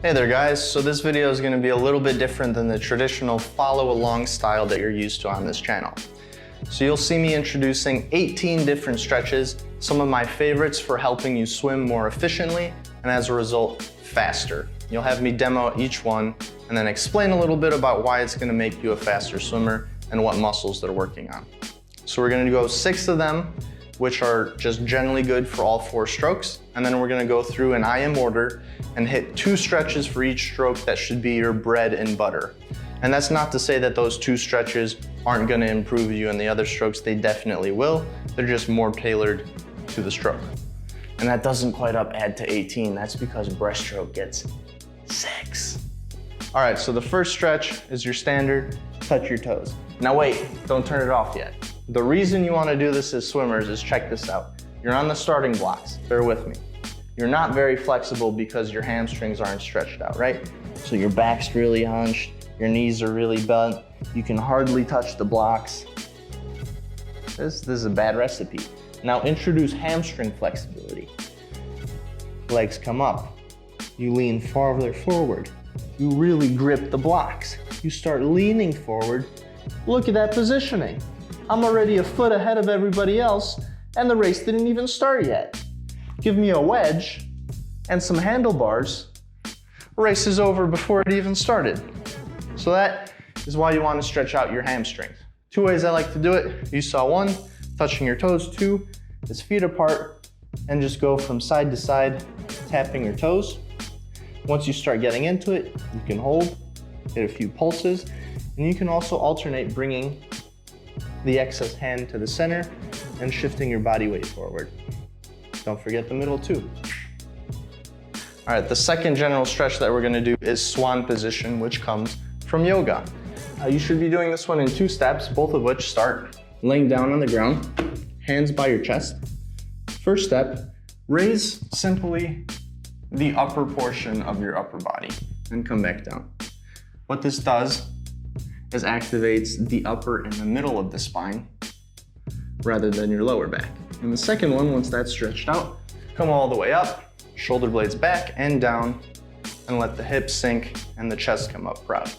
Hey there guys, so this video is going to be a little bit different than the traditional follow along style that you're used to on this channel. So you'll see me introducing 18 different stretches, some of my favorites for helping you swim more efficiently and as a result, faster. You'll have me demo each one and then explain a little bit about why it's going to make you a faster swimmer and what muscles they're working on. So we're going to go 6 of them, which are just generally good for all 4 strokes. And then we're gonna go through in IM order and hit 2 stretches for each stroke that should be your bread and butter. And that's not to say that those 2 stretches aren't gonna improve you in the other strokes, they definitely will. They're just more tailored to the stroke. And that doesn't quite add to 18, that's because breaststroke gets 6. All right, so the first stretch is your standard, touch your toes. Now wait, don't turn it off yet. The reason you want to do this as swimmers is check this out. You're on the starting blocks, bear with me. You're not very flexible because your hamstrings aren't stretched out, right? So your back's really hunched, your knees are really bent, you can hardly touch the blocks. This is a bad recipe. Now introduce hamstring flexibility. Legs come up, you lean farther forward, you really grip the blocks. You start leaning forward, look at that positioning. I'm already a foot ahead of everybody else, and the race didn't even start yet. Give me a wedge and some handlebars, race is over before it even started. So that is why you want to stretch out your hamstrings. 2 ways I like to do it. You saw 1, touching your toes. 2 is feet apart and just go from side to side, tapping your toes. Once you start getting into it, you can hold, hit a few pulses, and you can also alternate bringing the excess hand to the center and shifting your body weight forward. Don't forget the middle too. All right, the second general stretch that we're gonna do is swan position, which comes from yoga. You should be doing this one in 2 steps, both of which start laying down on the ground, hands by your chest. First step, raise simply the upper portion of your upper body and come back down. What this does is activates the upper and the middle of the spine rather than your lower back. And the second one, once that's stretched out, come all the way up, shoulder blades back and down, and let the hips sink and the chest come up proud.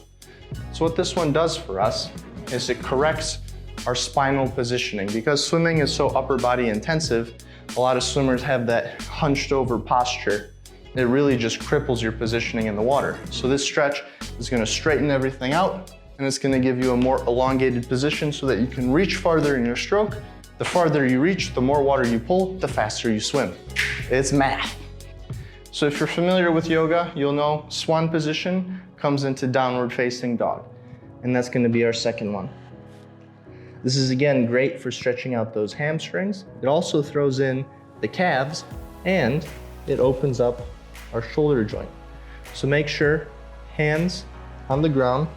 So what this one does for us is it corrects our spinal positioning. Because swimming is so upper body intensive, a lot of swimmers have that hunched over posture. It really just cripples your positioning in the water. So this stretch is gonna straighten everything out, and it's gonna give you a more elongated position so that you can reach farther in your stroke. The farther you reach, the more water you pull, the faster you swim. It's math. So if you're familiar with yoga, you'll know swan position comes into downward facing dog, and that's gonna be our second one. This is again great for stretching out those hamstrings. It also throws in the calves, and it opens up our shoulder joint. So make sure hands on the ground,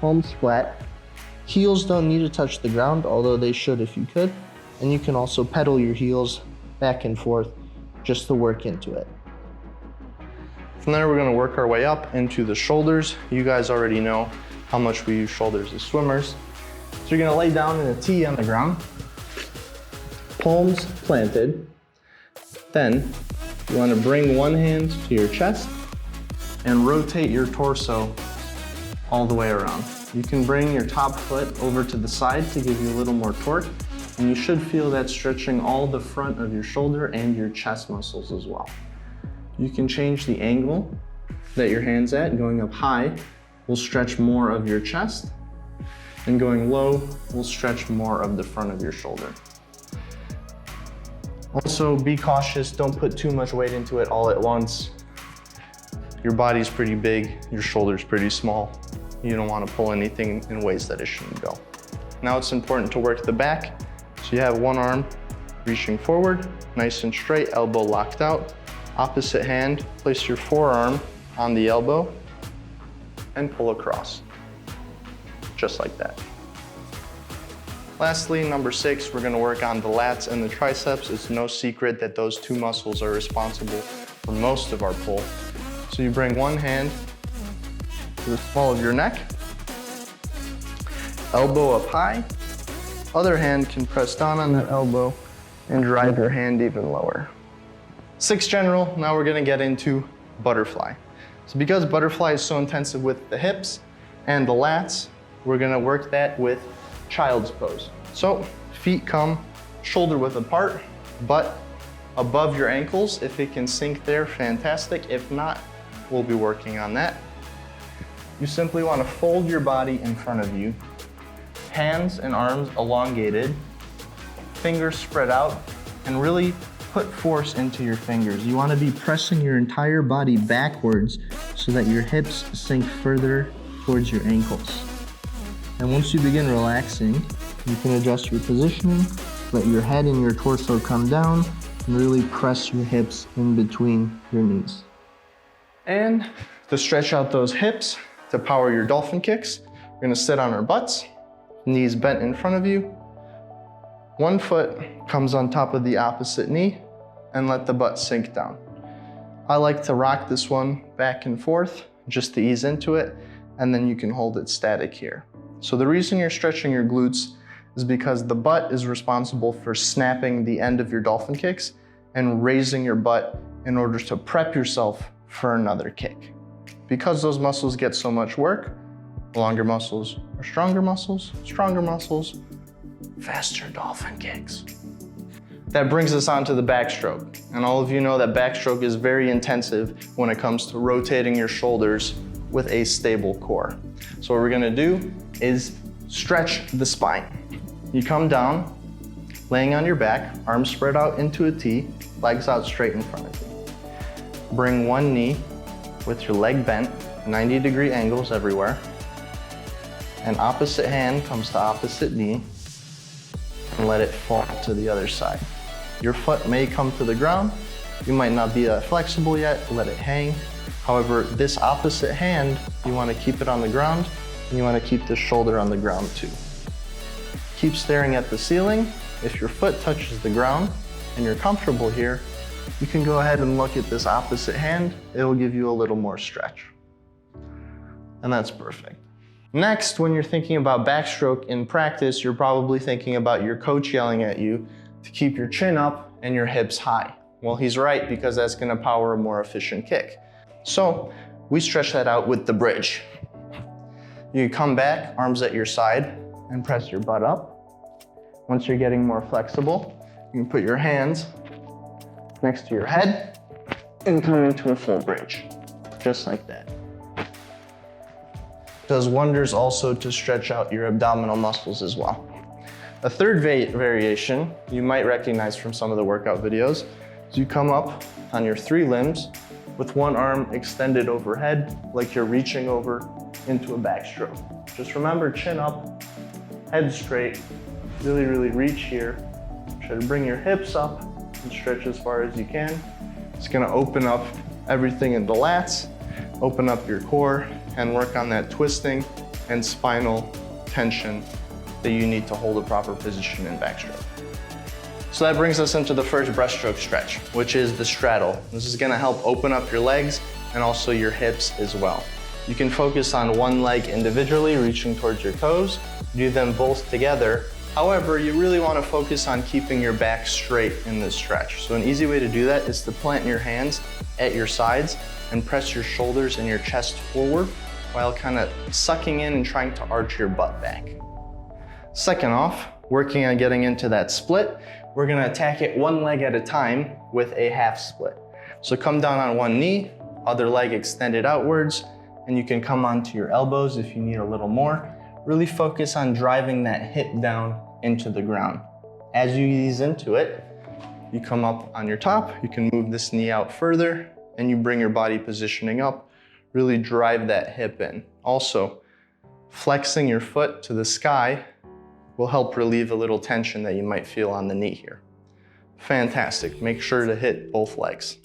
palms flat. Heels don't need to touch the ground, although they should if you could. And you can also pedal your heels back and forth just to work into it. From there, we're gonna work our way up into the shoulders. You guys already know how much we use shoulders as swimmers. So you're gonna lay down in a T on the ground, palms planted. Then you wanna bring one hand to your chest and rotate your torso all the way around. You can bring your top foot over to the side to give you a little more torque, and you should feel that stretching all the front of your shoulder and your chest muscles as well. You can change the angle that your hand's at. Going up high will stretch more of your chest, and going low will stretch more of the front of your shoulder. Also, be cautious, don't put too much weight into it all at once. Your body's pretty big, your shoulder's pretty small. You don't want to pull anything in ways that it shouldn't go. Now it's important to work the back. So you have one arm reaching forward, nice and straight, elbow locked out. Opposite hand, place your forearm on the elbow and pull across, just like that. Lastly, number 6, we're gonna work on the lats and the triceps. It's no secret that those 2 muscles are responsible for most of our pull. So you bring one hand to the small of your neck, elbow up high, other hand can press down on that elbow and drive your hand even lower. 6 general, now we're gonna get into butterfly. So because butterfly is so intensive with the hips and the lats, we're gonna work that with child's pose. So feet come shoulder width apart, butt above your ankles. If it can sink there, fantastic. If not, we'll be working on that. You simply want to fold your body in front of you, hands and arms elongated, fingers spread out, and really put force into your fingers. You want to be pressing your entire body backwards so that your hips sink further towards your ankles. And once you begin relaxing, you can adjust your positioning, let your head and your torso come down, and really press your hips in between your knees. And to stretch out those hips, to power your dolphin kicks, we're gonna sit on our butts, knees bent in front of you. One foot comes on top of the opposite knee and let the butt sink down. I like to rock this one back and forth just to ease into it, and then you can hold it static here. So the reason you're stretching your glutes is because the butt is responsible for snapping the end of your dolphin kicks and raising your butt in order to prep yourself for another kick. Because those muscles get so much work, longer muscles are stronger muscles, faster dolphin kicks. That brings us on to the backstroke. And all of you know that backstroke is very intensive when it comes to rotating your shoulders with a stable core. So what we're gonna do is stretch the spine. You come down, laying on your back, arms spread out into a T, legs out straight in front of you. Bring one knee with your leg bent, 90-degree angles everywhere. And opposite hand comes to opposite knee, and let it fall to the other side. Your foot may come to the ground. You might not be that flexible yet, let it hang. However, this opposite hand, you want to keep it on the ground, and you want to keep the shoulder on the ground too. Keep staring at the ceiling. If your foot touches the ground and you're comfortable here, you can go ahead and look at this opposite hand. It'll give you a little more stretch. And that's perfect. Next, when you're thinking about backstroke in practice, you're probably thinking about your coach yelling at you to keep your chin up and your hips high. Well, he's right, because that's gonna power a more efficient kick. So we stretch that out with the bridge. You come back, arms at your side, and press your butt up. Once you're getting more flexible, you can put your hands next to your head and come into a full bridge, just like that. Does wonders also to stretch out your abdominal muscles as well. A third variation you might recognize from some of the workout videos is you come up on your three limbs with one arm extended overhead, like you're reaching over into a backstroke. Just remember, chin up, head straight, really reach here. Try to bring your hips up and stretch as far as you can. It's gonna open up everything in the lats, open up your core, and work on that twisting and spinal tension that you need to hold a proper position in backstroke. So that brings us into the first breaststroke stretch, which is the straddle. This is gonna help open up your legs and also your hips as well. You can focus on one leg individually, reaching towards your toes, do them both together. However, you really wanna focus on keeping your back straight in this stretch. So an easy way to do that is to plant your hands at your sides and press your shoulders and your chest forward while kind of sucking in and trying to arch your butt back. Second off, working on getting into that split, we're gonna attack it one leg at a time with a half split. So come down on one knee, other leg extended outwards, and you can come onto your elbows if you need a little more. Really focus on driving that hip down into the ground. As you ease into it, you come up on your top, you can move this knee out further, and you bring your body positioning up, really drive that hip in. Also, flexing your foot to the sky will help relieve a little tension that you might feel on the knee here. Fantastic, make sure to hit both legs.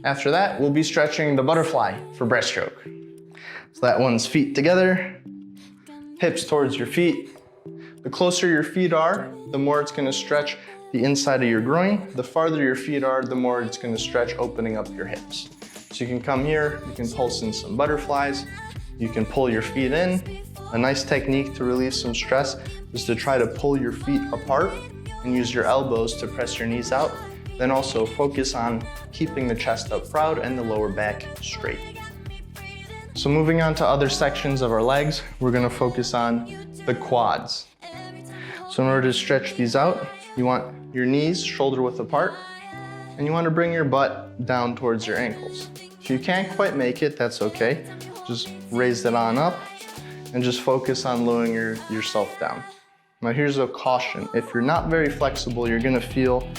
After that, we'll be stretching the butterfly for breaststroke. So that one's feet together, hips towards your feet. The closer your feet are, the more it's gonna stretch the inside of your groin. The farther your feet are, the more it's gonna stretch, opening up your hips. So you can come here, you can pulse in some butterflies, you can pull your feet in. A nice technique to relieve some stress is to try to pull your feet apart and use your elbows to press your knees out. Then also focus on keeping the chest up proud and the lower back straight. So moving on to other sections of our legs, we're gonna focus on the quads. So in order to stretch these out, you want your knees shoulder width apart, and you want to bring your butt down towards your ankles. If you can't quite make it, that's okay. Just raise it on up and just focus on lowering yourself down. Now here's a caution. If you're not very flexible, you're gonna feel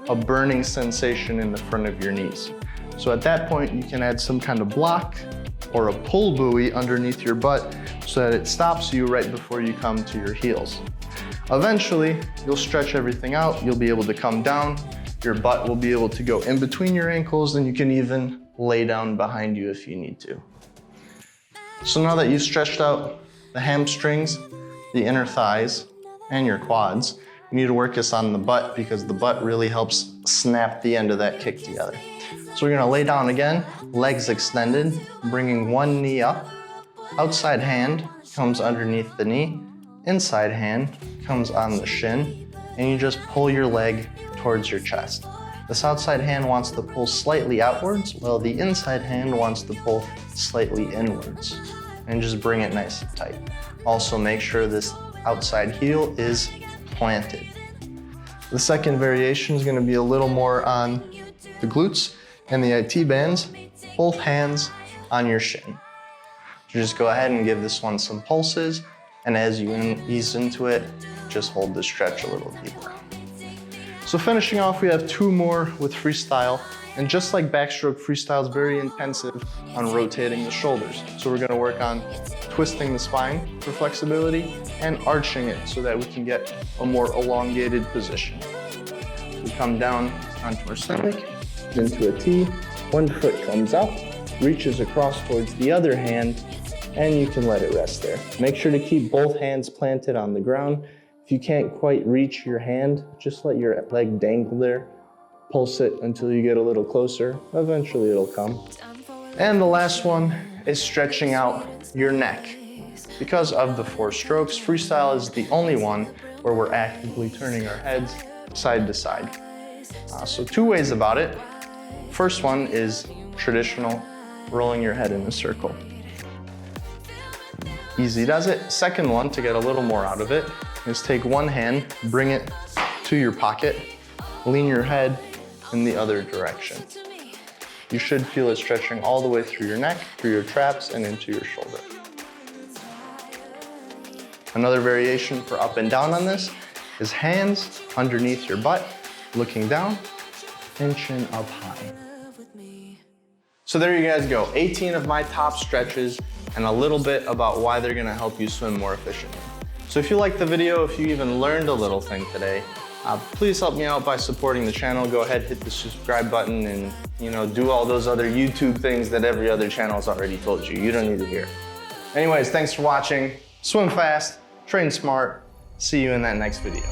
a burning sensation in the front of your knees. So at that point, you can add some kind of block or a pull buoy underneath your butt so that it stops you right before you come to your heels. Eventually, you'll stretch everything out, you'll be able to come down, your butt will be able to go in between your ankles, and you can even lay down behind you if you need to. So now that you've stretched out the hamstrings, the inner thighs, and your quads, you need to work this on the butt because the butt really helps snap the end of that kick together. So we're gonna lay down again, legs extended, bringing one knee up, outside hand comes underneath the knee, inside hand comes on the shin, and you just pull your leg towards your chest. This outside hand wants to pull slightly outwards, while the inside hand wants to pull slightly inwards. And just bring it nice and tight. Also make sure this outside heel is planted. The second variation is going to be a little more on the glutes and the IT bands, both hands on your shin. So just go ahead and give this one some pulses, and as you ease into it, just hold the stretch a little deeper. So finishing off, we have two more with freestyle. And just like backstroke, freestyle is very intensive on rotating the shoulders. So we're gonna work on twisting the spine for flexibility and arching it so that we can get a more elongated position. We come down onto our stomach, into a T. One foot comes up, reaches across towards the other hand, and you can let it rest there. Make sure to keep both hands planted on the ground. If you can't quite reach your hand, just let your leg dangle there. Pulse it until you get a little closer. Eventually it'll come. And the last one is stretching out your neck. Because of the 4 strokes, freestyle is the only one where we're actively turning our heads side to side. So 2 ways about it. First one is traditional, rolling your head in a circle. Easy does it. Second one, to get a little more out of it, is take one hand, bring it to your pocket, lean your head in the other direction. You should feel it stretching all the way through your neck, through your traps, and into your shoulder. Another variation for up and down on this is hands underneath your butt, looking down, and chin up high. So there you guys go, 18 of my top stretches and a little bit about why they're gonna help you swim more efficiently. So if you liked the video, if you even learned a little thing today, please help me out by supporting the channel. Go ahead, hit the subscribe button and do all those other YouTube things that every other channel's already told you. You don't need to hear. Anyways, thanks for watching. Swim fast, train smart. See you in that next video.